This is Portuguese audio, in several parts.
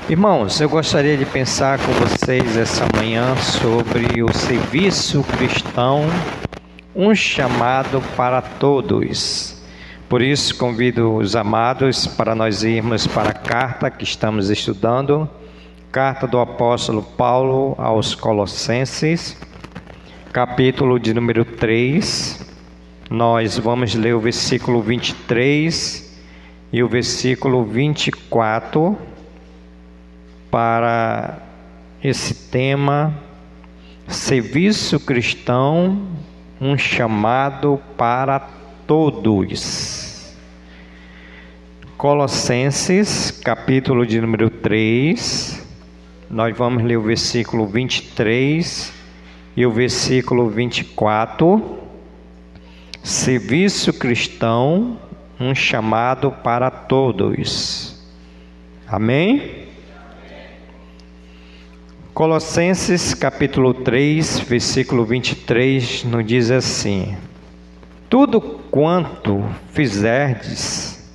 Irmãos, eu gostaria de pensar com vocês essa manhã sobre o serviço cristão, um chamado para todos. Por isso, convido os amados para nós irmos para a carta que estamos estudando, carta do apóstolo Paulo aos Colossenses, capítulo de número 3. Nós vamos ler o versículo 23 e o versículo 24 para esse tema: serviço cristão, um chamado para todos. Colossenses, capítulo de número 3, nós vamos ler o versículo 23 e o versículo 24. Serviço cristão, um chamado para todos. Amém? Colossenses capítulo 3, versículo 23, nos diz assim: tudo quanto fizerdes,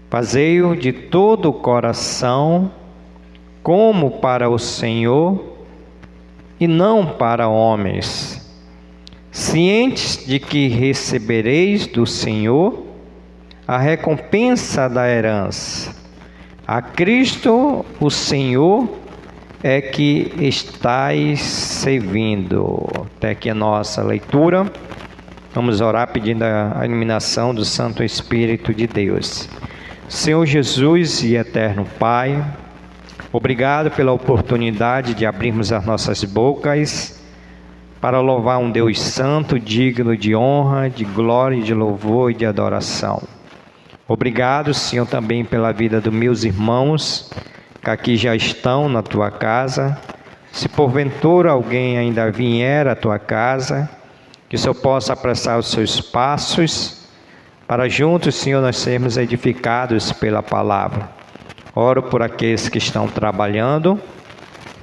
fazei-o de todo o coração, como para o Senhor, e não para homens, cientes de que recebereis do Senhor a recompensa da herança. A Cristo, o Senhor, é que estáis servindo. Até aqui a nossa leitura. Vamos orar pedindo a iluminação do Santo Espírito de Deus. Senhor Jesus e eterno Pai, obrigado pela oportunidade de abrirmos as nossas bocas para louvar um Deus santo, digno de honra, de glória, de louvor e de adoração. Obrigado, Senhor, também pela vida dos meus irmãos que aqui já estão na tua casa. Se porventura alguém ainda vier à tua casa, que o Senhor possa apressar os seus passos, para juntos, Senhor, nós sermos edificados pela palavra. Oro por aqueles que estão trabalhando,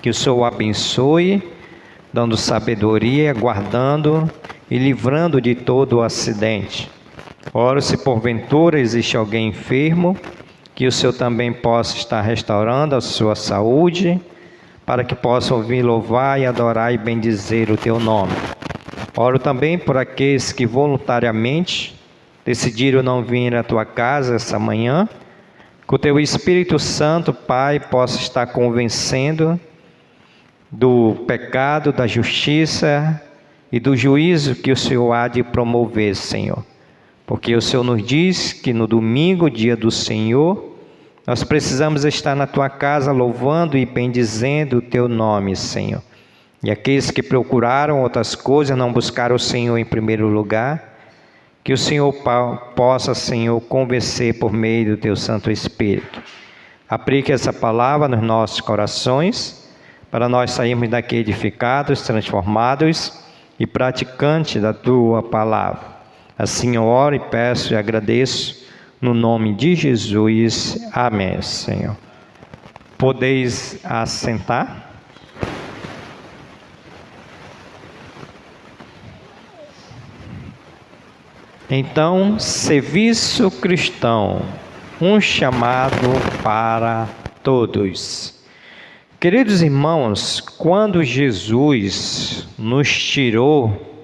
que o Senhor abençoe, dando sabedoria, guardando e livrando de todo o acidente. Oro se porventura existe alguém enfermo, que o Senhor também possa estar restaurando a sua saúde, para que possam vir louvar e adorar e bendizer o teu nome. Oro também por aqueles que voluntariamente decidiram não vir à tua casa essa manhã, que o teu Espírito Santo, Pai, possa estar convencendo do pecado, da justiça e do juízo que o Senhor há de promover, Senhor. Porque o Senhor nos diz que no domingo, dia do Senhor, nós precisamos estar na tua casa louvando e bendizendo o teu nome, Senhor. E aqueles que procuraram outras coisas, não buscaram o Senhor em primeiro lugar, que o Senhor possa, Senhor, convencer por meio do teu Santo Espírito. Aplique essa palavra nos nossos corações, para nós sairmos daqui edificados, transformados e praticantes da tua palavra. Assim eu oro e peço e agradeço no nome de Jesus. Amém, Senhor. Podeis assentar. Então, serviço cristão, um chamado para todos. Queridos irmãos, quando Jesus nos tirou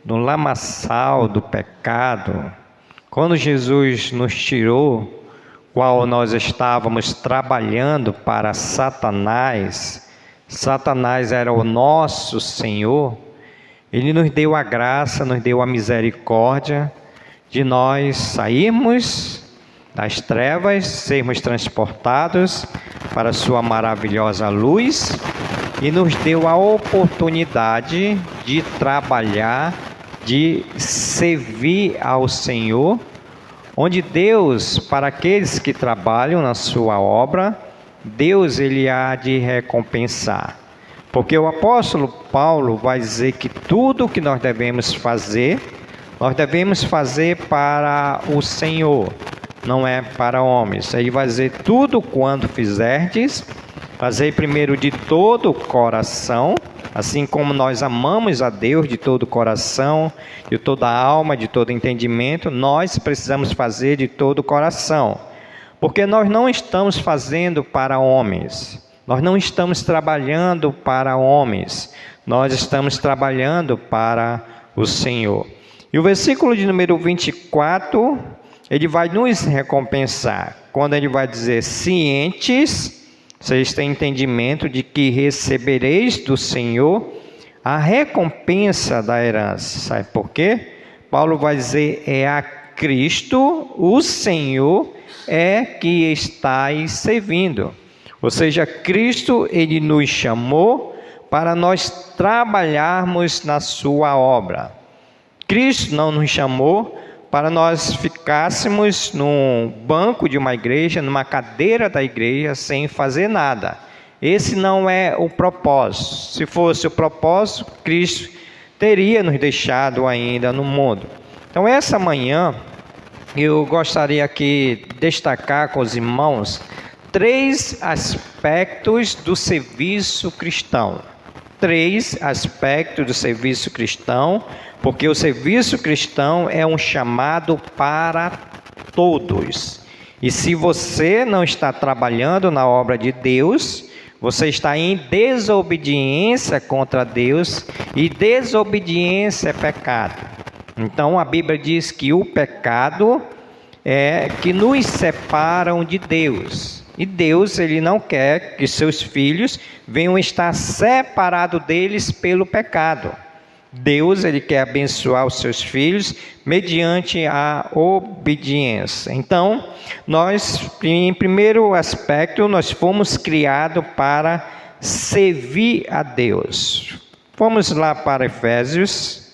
do lamaçal do pecado, quando Jesus nos tirou, qual nós estávamos trabalhando para Satanás, Satanás era o nosso Senhor, Ele nos deu a graça, nos deu a misericórdia de nós sairmos das trevas, sermos transportados para a sua maravilhosa luz, e nos deu a oportunidade de trabalhar, de servir ao Senhor, onde Deus, para aqueles que trabalham na sua obra, Deus ele há de recompensar. Porque o apóstolo Paulo vai dizer que tudo o que nós devemos fazer para o Senhor, não é para homens. Ele vai dizer: tudo quanto fizerdes, fazei primeiro de todo o coração, assim como nós amamos a Deus de todo o coração, de toda a alma, de todo entendimento, nós precisamos fazer de todo o coração, porque nós não estamos fazendo para homens, Nós não estamos trabalhando para homens, nós estamos trabalhando para o Senhor. E o versículo de número 24, ele vai nos recompensar, quando ele vai dizer: cientes, vocês têm entendimento de que recebereis do Senhor a recompensa da herança. Sabe por quê? Paulo vai dizer: é a Cristo, o Senhor, é que estáis servindo. Ou seja, Cristo, ele nos chamou para nós trabalharmos na sua obra. Cristo não nos chamou para nós ficássemos num banco de uma igreja, numa cadeira da igreja, sem fazer nada. Esse não é o propósito. Se fosse o propósito, Cristo teria nos deixado ainda no mundo. Então, essa manhã, eu gostaria aqui de destacar com os irmãos 3 aspectos do serviço cristão. 3 aspectos do serviço cristão, porque o serviço cristão é um chamado para todos. E se você não está trabalhando na obra de Deus, você está em desobediência contra Deus, e desobediência é pecado. Então a Bíblia diz que o pecado é que nos separam de Deus. E Deus, ele não quer que seus filhos venham estar separados deles pelo pecado. Deus, ele quer abençoar os seus filhos mediante a obediência. Então, nós, em primeiro aspecto, nós fomos criados para servir a Deus. Vamos lá para Efésios,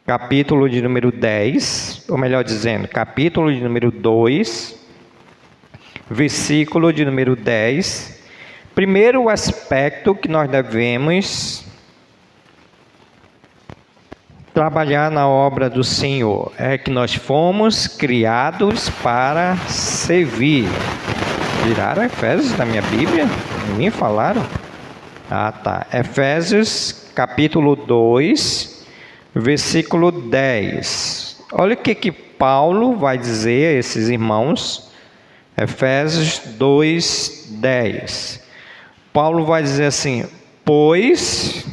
capítulo de número 10, ou melhor dizendo, capítulo de número 2, versículo de número 10. Primeiro aspecto que nós devemos trabalhar na obra do Senhor é que nós fomos criados para servir. Tiraram Efésios da minha Bíblia? Nem me falaram? Ah, tá. Efésios capítulo 2, versículo 10. Olha o que Paulo vai dizer a esses irmãos. Efésios 2, 10. Paulo vai dizer assim: pois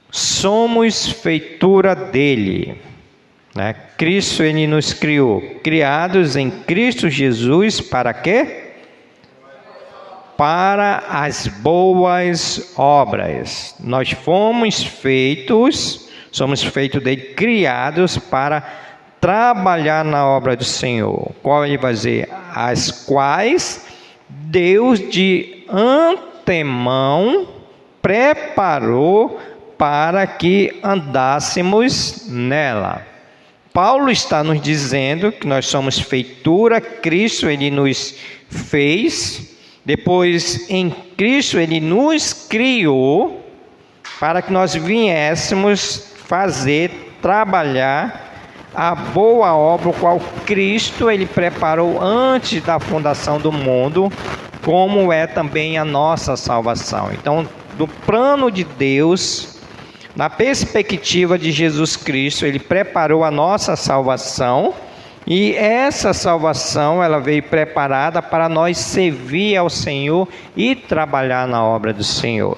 somos feitura dele, né? Cristo, ele nos criou, criados em Cristo Jesus, para quê? Para as boas obras. Nós somos feitos dele, criados para trabalhar na obra do Senhor. Qual ele vai dizer? As quais Deus de antemão preparou para que andássemos nela. Paulo está nos dizendo que nós somos feitura, Cristo, ele nos fez, depois em Cristo ele nos criou, para que nós viéssemos fazer, trabalhar a boa obra, o qual Cristo ele preparou antes da fundação do mundo, como é também a nossa salvação. Então, do plano de Deus, na perspectiva de Jesus Cristo, ele preparou a nossa salvação, e essa salvação ela veio preparada para nós servir ao Senhor e trabalhar na obra do Senhor.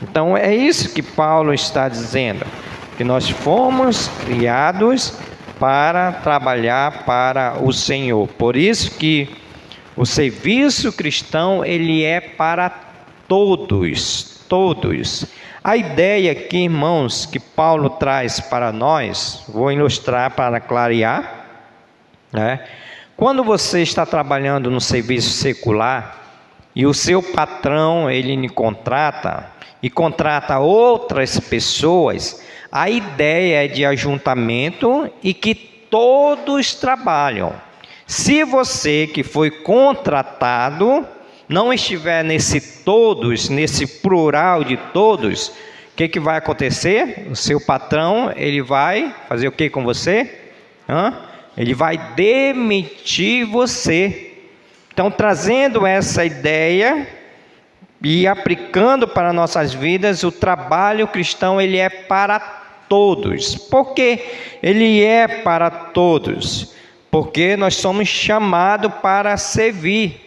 Então é isso que Paulo está dizendo, que nós fomos criados para trabalhar para o Senhor. Por isso que o serviço cristão ele é para todos, todos. A ideia aqui, irmãos, que Paulo traz para nós, vou ilustrar para clarear, né? Quando você está trabalhando no serviço secular e o seu patrão ele lhe contrata e contrata outras pessoas, a ideia é de ajuntamento e que todos trabalham. Se você que foi contratado não estiver nesse todos, nesse plural de todos, o que vai acontecer? O seu patrão, ele vai fazer o que com você? Ele vai demitir você. Então, trazendo essa ideia e aplicando para nossas vidas, o trabalho cristão, ele é para todos. Por que ele é para todos? Porque nós somos chamados para servir.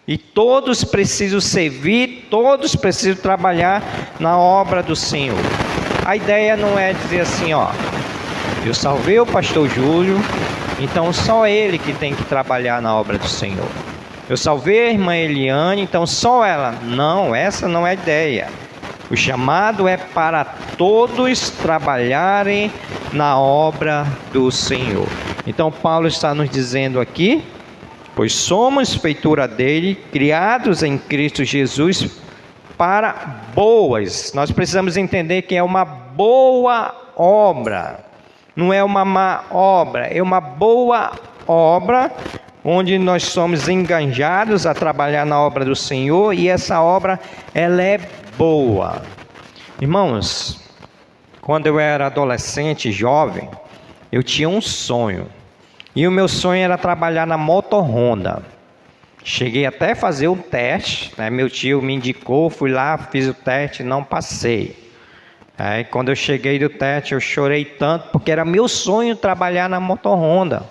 E todos precisam servir, todos precisam trabalhar na obra do Senhor. A ideia não é dizer assim, ó, eu salvei o pastor Júlio, então só ele que tem que trabalhar na obra do Senhor. Eu salvei a irmã Eliane, então só ela. Não, essa não é a ideia. O chamado é para todos trabalharem na obra do Senhor. Então Paulo está nos dizendo aqui, pois somos feitura dele, criados em Cristo Jesus para boas. Nós precisamos entender que é uma boa obra. Não é uma má obra, é uma boa obra, onde nós somos engajados a trabalhar na obra do Senhor, e essa obra, ela é boa. Irmãos, quando eu era adolescente, jovem, eu tinha um sonho, e o meu sonho era trabalhar na Moto Honda. Cheguei até a fazer o teste, né? Meu tio me indicou, fui lá, fiz o teste, não passei. Aí quando eu cheguei do teste, eu chorei tanto, porque era meu sonho trabalhar na Moto Honda.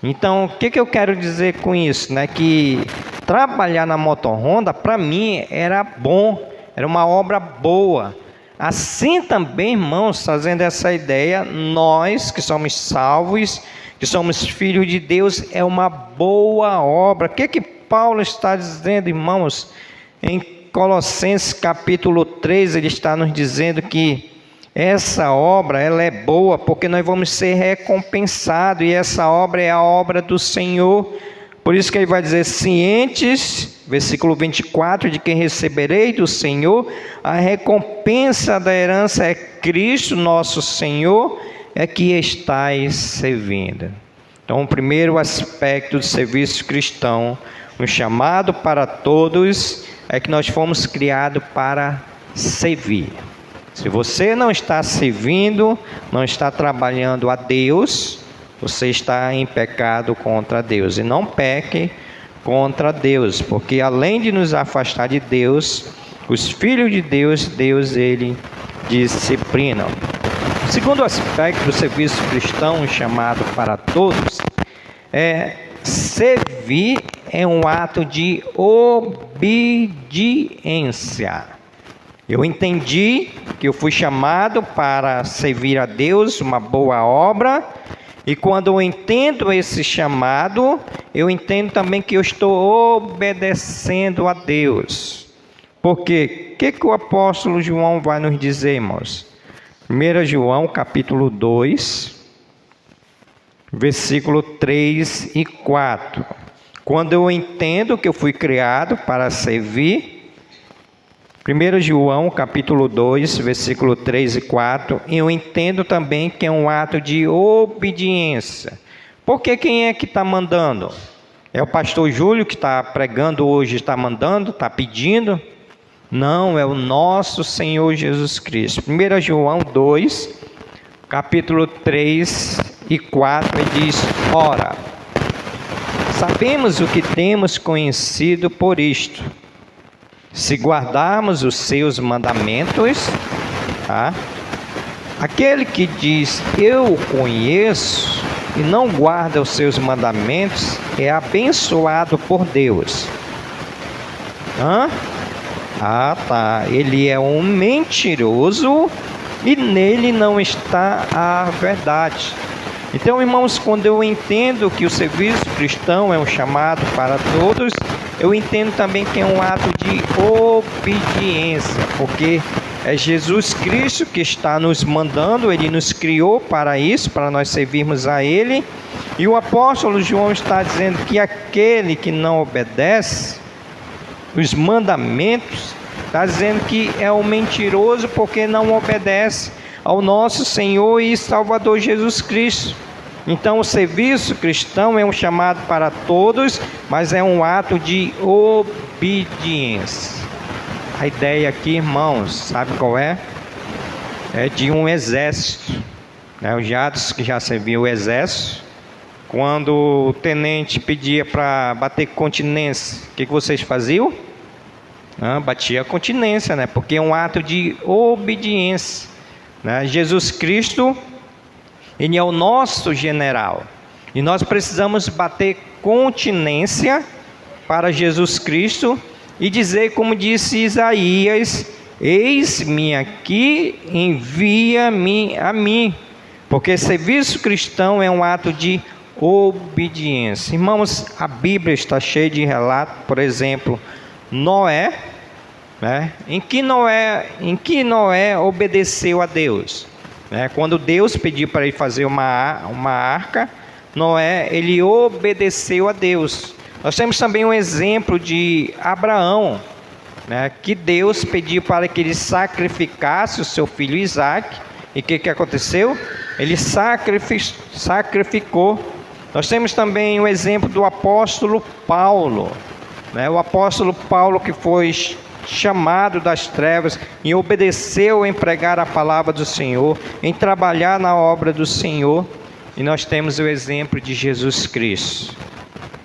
Então, o que eu quero dizer com isso? Né? Que trabalhar na Moto Honda, para mim, era bom, era uma obra boa. Assim também, irmãos, trazendo essa ideia, nós que somos salvos, que somos filhos de Deus, é uma boa obra. O que Paulo está dizendo, irmãos? Em Colossenses capítulo 3, ele está nos dizendo que essa obra, ela é boa, porque nós vamos ser recompensados, e essa obra é a obra do Senhor. Por isso que ele vai dizer, cientes, versículo 24, de quem receberei do Senhor, a recompensa da herança é Cristo, nosso Senhor, é que estáis servindo. Então, o primeiro aspecto do serviço cristão, um chamado para todos, é que nós fomos criados para servir. Se você não está servindo, não está trabalhando a Deus, você está em pecado contra Deus. E não peque contra Deus, porque além de nos afastar de Deus, os filhos de Deus, Deus ele disciplina. O segundo aspecto do serviço cristão, chamado para todos, é servir é um ato de obediência. Eu entendi que eu fui chamado para servir a Deus, uma boa obra, e quando eu entendo esse chamado, eu entendo também que eu estou obedecendo a Deus. Porque o que o apóstolo João vai nos dizer, irmãos? 1 João capítulo 2, versículo 3 e 4. Quando eu entendo que eu fui criado para servir, 1 João capítulo 2, versículo 3 e 4, eu entendo também que é um ato de obediência. Porque quem é que está mandando? É o pastor Júlio que está pregando hoje, está mandando, está pedindo? Não, é o nosso Senhor Jesus Cristo. 1 João 2, capítulo 3 e 4, ele diz, ora, sabemos o que temos conhecido por isto, se guardarmos os seus mandamentos, tá? Aquele que diz, eu o conheço, e não guarda os seus mandamentos, é abençoado por Deus. Ele é um mentiroso, e nele não está a verdade. Então, irmãos, quando eu entendo que o serviço cristão é um chamado para todos, eu entendo também que é um ato de obediência, porque é Jesus Cristo que está nos mandando, Ele nos criou para isso, para nós servirmos a Ele, e o apóstolo João está dizendo que aquele que não obedece os mandamentos, está dizendo que é um mentiroso porque não obedece ao nosso Senhor e Salvador Jesus Cristo. Então o serviço cristão é um chamado para todos, mas é um ato de obediência. A ideia aqui, irmãos, sabe qual é? É de um exército. Os Jatos que já serviam o exército, quando o tenente pedia para bater continência, o que vocês faziam? Batia a continência, né? Porque é um ato de obediência. Jesus Cristo, Ele é o nosso general, e nós precisamos bater continência para Jesus Cristo e dizer, como disse Isaías: eis-me aqui, envia-me a mim. Porque serviço cristão é um ato de obediência. Irmãos, a Bíblia está cheia de relatos, por exemplo, Noé, né? Em que Noé obedeceu a Deus, né? Quando Deus pediu para ele fazer uma arca, Noé, ele obedeceu a Deus. Nós temos também um exemplo de Abraão, né? Que Deus pediu para que ele sacrificasse o seu filho Isaque, e o que aconteceu? Ele sacrificou. Nós temos também o exemplo do apóstolo Paulo, né? O apóstolo Paulo, que foi chamado das trevas e obedeceu em pregar a palavra do Senhor, em trabalhar na obra do Senhor. E nós temos o exemplo de Jesus Cristo.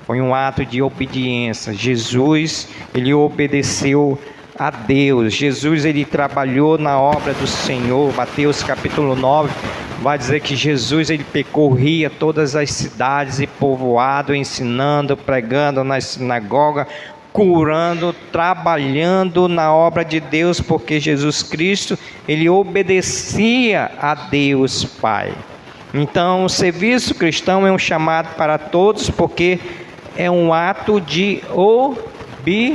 Foi um ato de obediência. Jesus, ele obedeceu a Deus. Jesus, ele trabalhou na obra do Senhor. Mateus capítulo 9 vai dizer que Jesus, ele percorria todas as cidades e povoados, ensinando, pregando na sinagoga, curando, trabalhando na obra de Deus, porque Jesus Cristo, ele obedecia a Deus Pai. Então, o serviço cristão é um chamado para todos, porque é um ato de obediência.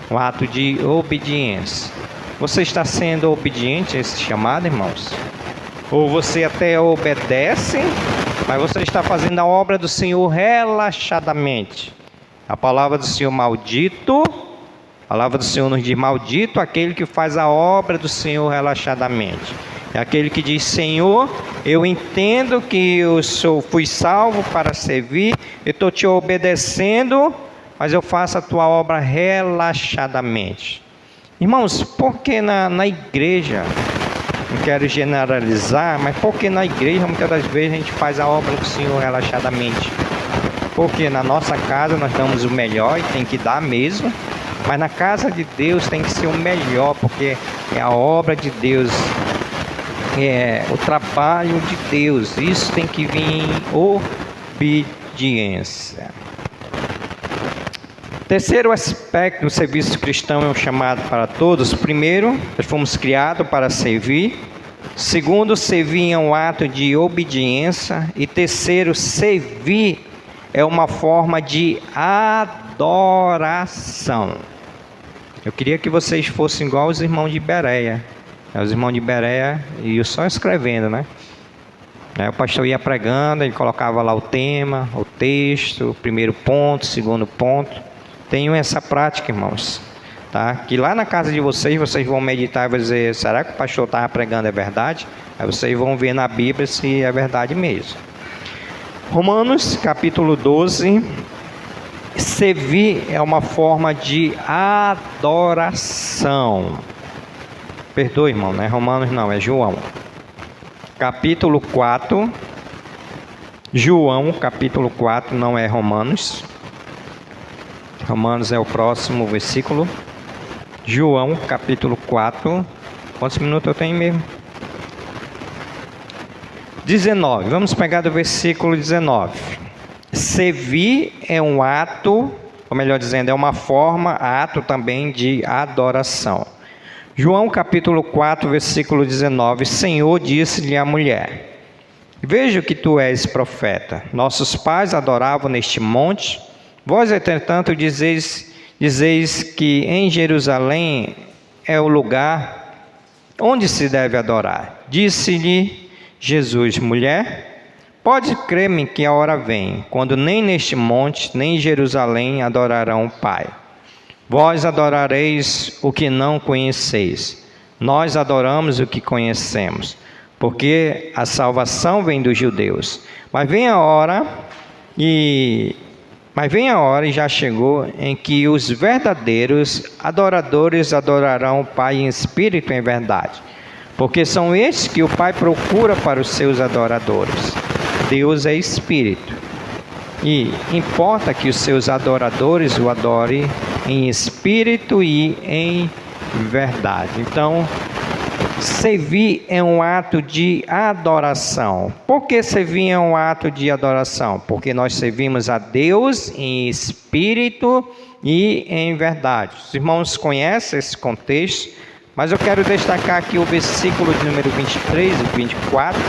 Um ato de obediência. Você está sendo obediente a esse chamado, irmãos? Ou você até obedece, mas você está fazendo a obra do Senhor relaxadamente? A palavra do Senhor maldito, a palavra do Senhor nos diz: maldito aquele que faz a obra do Senhor relaxadamente. É aquele que diz: Senhor, eu entendo que eu fui salvo para servir, eu estou te obedecendo, mas eu faço a tua obra relaxadamente. Irmãos, por que na igreja, não quero generalizar, mas por que na igreja muitas das vezes a gente faz a obra do Senhor relaxadamente? Porque na nossa casa nós damos o melhor e tem que dar mesmo, mas na casa de Deus tem que ser o melhor, porque é a obra de Deus, é o trabalho de Deus. Isso tem que vir em obediência. Terceiro aspecto do serviço cristão é um chamado para todos. Primeiro, nós fomos criados para servir. Segundo, servir é um ato de obediência. E terceiro, servir é uma forma de adoração. Eu queria que vocês fossem igual os irmãos de Bereia. Os irmãos de Bereia iam só escrevendo, né? O pastor ia pregando, ele colocava lá o tema, o texto, o primeiro ponto, o segundo ponto. Tenham essa prática, irmãos, tá? Que lá na casa de vocês vão meditar e vão dizer: será que o pastor estava pregando é verdade? Aí vocês vão ver na Bíblia se é verdade mesmo. Romanos capítulo 12. Servir é uma forma de adoração. Perdoe, irmão, não é Romanos não, é João. Capítulo 4. João capítulo 4, não é Romanos. Romanos é o próximo versículo. João capítulo 4. Quantos minutos eu tenho mesmo? 19. Vamos pegar do versículo 19. Servir é um ato, ou melhor dizendo, é uma forma, ato também de adoração. João capítulo 4, versículo 19. Senhor, disse-lhe a mulher: vejo que tu és profeta. Nossos pais adoravam neste monte. Vós, entretanto, dizeis que em Jerusalém é o lugar onde se deve adorar. Disse-lhe Jesus: mulher, pode crer-me que a hora vem, quando nem neste monte, nem em Jerusalém adorarão o Pai. Vós adorareis o que não conheceis. Nós adoramos o que conhecemos, porque a salvação vem dos judeus. Mas vem a hora e já chegou em que os verdadeiros adoradores adorarão o Pai em espírito e em verdade, porque são estes que o Pai procura para os seus adoradores. Deus é espírito, e importa que os seus adoradores o adorem em espírito e em verdade. Então, servir é um ato de adoração. Por que servir é um ato de adoração? Porque nós servimos a Deus em espírito e em verdade. Os irmãos conhecem esse contexto, mas eu quero destacar aqui o versículo de número 23 e 24,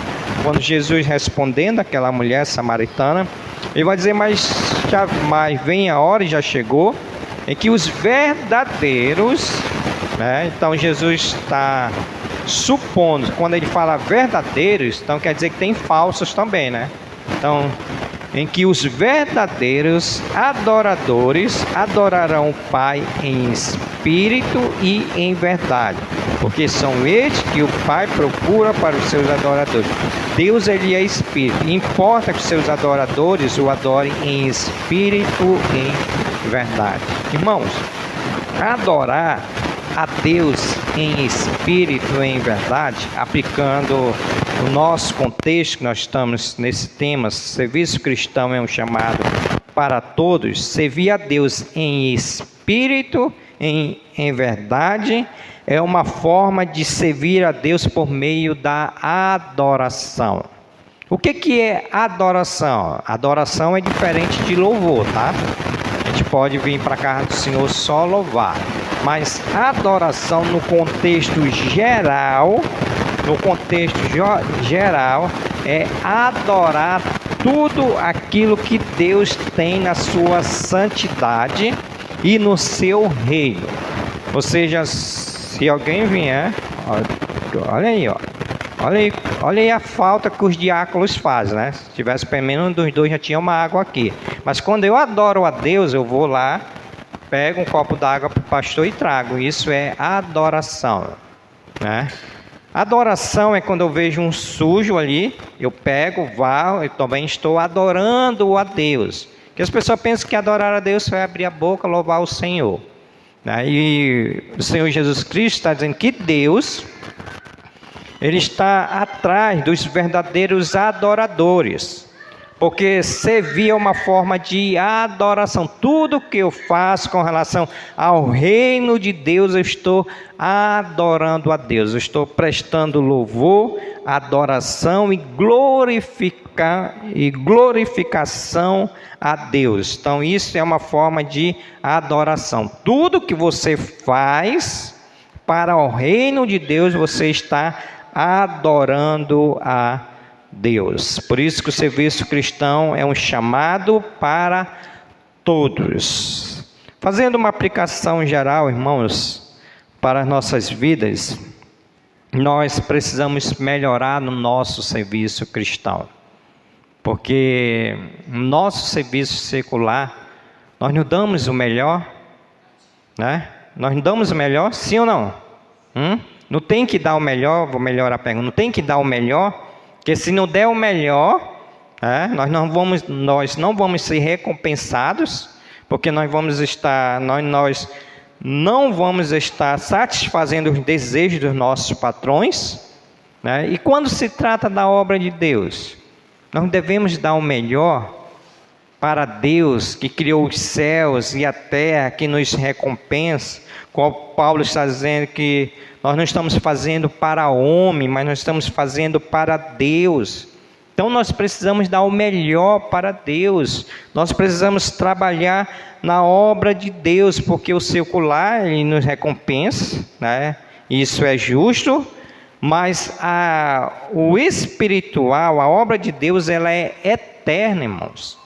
quando Jesus respondendo àquela mulher samaritana, ele vai dizer, mas vem a hora, e já chegou, em que os verdadeiros, né? Então Jesus está supondo, quando ele fala verdadeiros, então quer dizer que tem falsos também, né? Então, em que os verdadeiros adoradores adorarão o Pai em espírito e em verdade, porque são eles que o Pai procura para os seus adoradores. Deus, ele é espírito, e importa que os seus adoradores o adorem em espírito e em verdade. Irmãos, adorar a Deus em espírito e em verdade, aplicando o nosso contexto que nós estamos nesse tema, serviço cristão é um chamado para todos, servir a Deus em espírito e em verdade é uma forma de servir a Deus por meio da adoração. O que é adoração? Adoração é diferente de louvor, tá? A gente pode vir para a casa do Senhor só louvar, mas adoração no contexto geral, é adorar tudo aquilo que Deus tem na sua santidade e no seu reino. Ou seja, se alguém vier, olha aí a falta que os diáconos fazem, né? Se tivesse pelo menos um dos dois, já tinha uma água aqui. Mas quando eu adoro a Deus, eu vou lá, pego um copo d'água para o pastor e trago. Isso é adoração, né? Adoração é quando eu vejo um sujo ali, eu pego, varro, eu também estou adorando a Deus. Porque as pessoas pensam que adorar a Deus é abrir a boca, louvar o Senhor. E o Senhor Jesus Cristo está dizendo que Deus, ele está atrás dos verdadeiros adoradores. Porque servir é uma forma de adoração. Tudo que eu faço com relação ao reino de Deus, eu estou adorando a Deus. Eu estou prestando louvor, adoração e glorificação a Deus. Então isso é uma forma de adoração. Tudo que você faz para o reino de Deus, você está adorando a Deus. Por isso que o serviço cristão é um chamado para todos. Fazendo uma aplicação geral, irmãos, para as nossas vidas, nós precisamos melhorar no nosso serviço cristão. Porque no nosso serviço secular, nós não damos o melhor, né? Nós não damos o melhor, sim ou não? Não tem que dar o melhor, vou melhorar a pergunta, não tem que dar o melhor, porque se não der o melhor, nós não vamos ser recompensados, porque nós não vamos estar satisfazendo os desejos dos nossos patrões, né? E quando se trata da obra de Deus, nós devemos dar o melhor para Deus que criou os céus e a terra, que nos recompensa, como Paulo está dizendo que nós não estamos fazendo para o homem, mas nós estamos fazendo para Deus. Então nós precisamos dar o melhor para Deus. Nós precisamos trabalhar na obra de Deus, porque o secular ele nos recompensa, né? Isso é justo, mas o espiritual, a obra de Deus, ela é eterna, irmãos.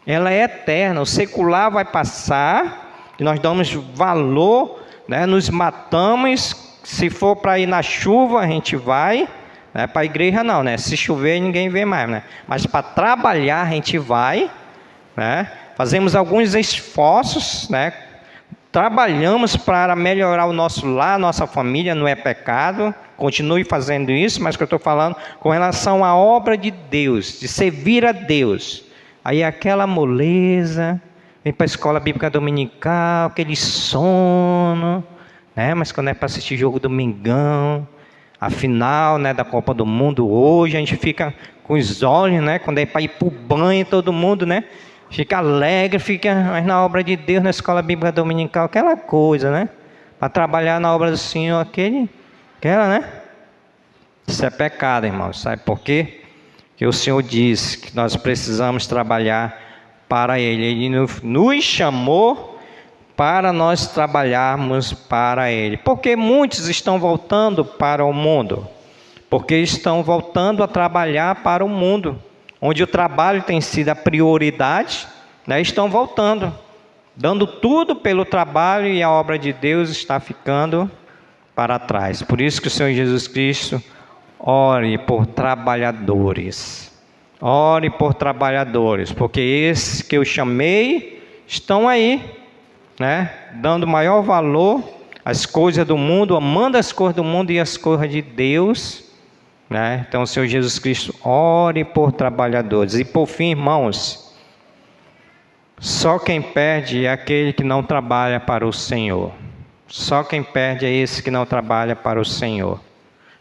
Ela é eterna. O secular vai passar, e nós damos valor, né? Nos matamos. Se for para ir na chuva, a gente vai, né? Para a igreja não, né? Se chover, ninguém vê mais, né? Mas para trabalhar, a gente vai, né? Fazemos alguns esforços, né? Trabalhamos para melhorar o nosso lar, nossa família, não é pecado. Continue fazendo isso, mas o que eu estou falando com relação à obra de Deus, de servir a Deus. Aí aquela moleza, vem para a escola bíblica dominical, aquele sono, né? Mas quando é para assistir jogo do Mengão, a final, né, da Copa do Mundo hoje, a gente fica com os olhos, né? Quando é para ir para o banho, todo mundo, né? Fica alegre, mas na obra de Deus, na escola bíblica dominical, aquela coisa, né? Para trabalhar na obra do Senhor, aquela, né? Isso é pecado, irmãos. Sabe por quê? Porque o Senhor diz que nós precisamos trabalhar para Ele. Ele nos chamou para nós trabalharmos para Ele. Porque muitos estão voltando para o mundo. Porque estão voltando a trabalhar para o mundo. Onde o trabalho tem sido a prioridade, né? Estão voltando. Dando tudo pelo trabalho e a obra de Deus está ficando para trás. Por isso que o Senhor Jesus Cristo ore por trabalhadores. Ore por trabalhadores, porque esses que eu chamei estão aí, né? Dando maior valor às coisas do mundo, amando as coisas do mundo e as coisas de Deus, né? Então o Senhor Jesus Cristo ore por trabalhadores. E por fim, irmãos, só quem perde é aquele que não trabalha para o Senhor. Só quem perde é esse que não trabalha para o Senhor.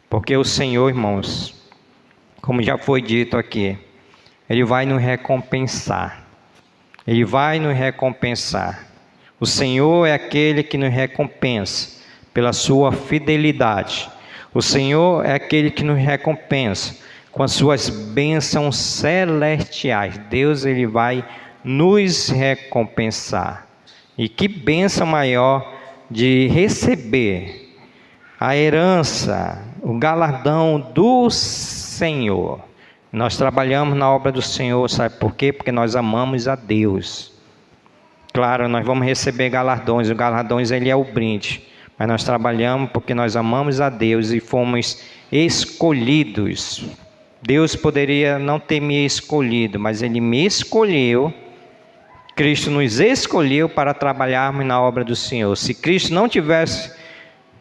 Porque o Senhor, irmãos, como já foi dito aqui, Ele vai nos recompensar. Ele vai nos recompensar. O Senhor é aquele que nos recompensa pela sua fidelidade. O Senhor é aquele que nos recompensa com as suas bênçãos celestiais. Deus, Ele vai nos recompensar. E que bênção maior de receber a herança, o galardão do Senhor. Nós trabalhamos na obra do Senhor, sabe por quê? Porque nós amamos a Deus. Claro, nós vamos receber galardões, o galardões ele é o brinde, mas nós trabalhamos porque nós amamos a Deus e fomos escolhidos. Deus poderia não ter me escolhido, mas Ele me escolheu. Cristo nos escolheu para trabalharmos na obra do Senhor. Se Cristo não tivesse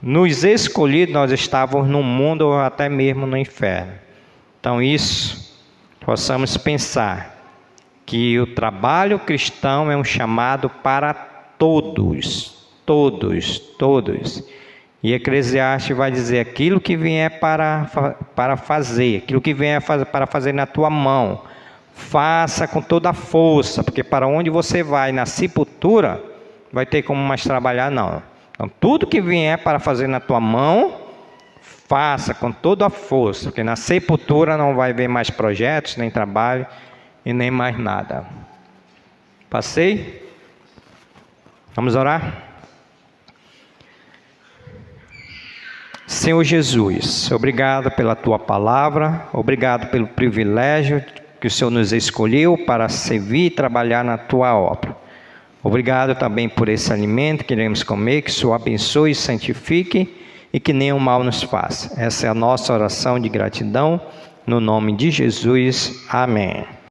nos escolhido, nós estávamos no mundo ou até mesmo no inferno. Então isso, possamos pensar que o trabalho cristão é um chamado para todos, todos, todos. E Eclesiastes vai dizer, aquilo que vier para fazer, aquilo que vier para fazer na tua mão, faça com toda a força, porque para onde você vai na sepultura, vai ter como mais trabalhar não. Então tudo que vier para fazer na tua mão, faça com toda a força, porque na sepultura não vai haver mais projetos, nem trabalho e nem mais nada. Passei? Vamos orar? Senhor Jesus, obrigado pela Tua palavra, obrigado pelo privilégio que o Senhor nos escolheu para servir e trabalhar na Tua obra. Obrigado também por esse alimento que iremos comer, que o Senhor abençoe e santifique e que nenhum mal nos faça. Essa é a nossa oração de gratidão, no nome de Jesus. Amém.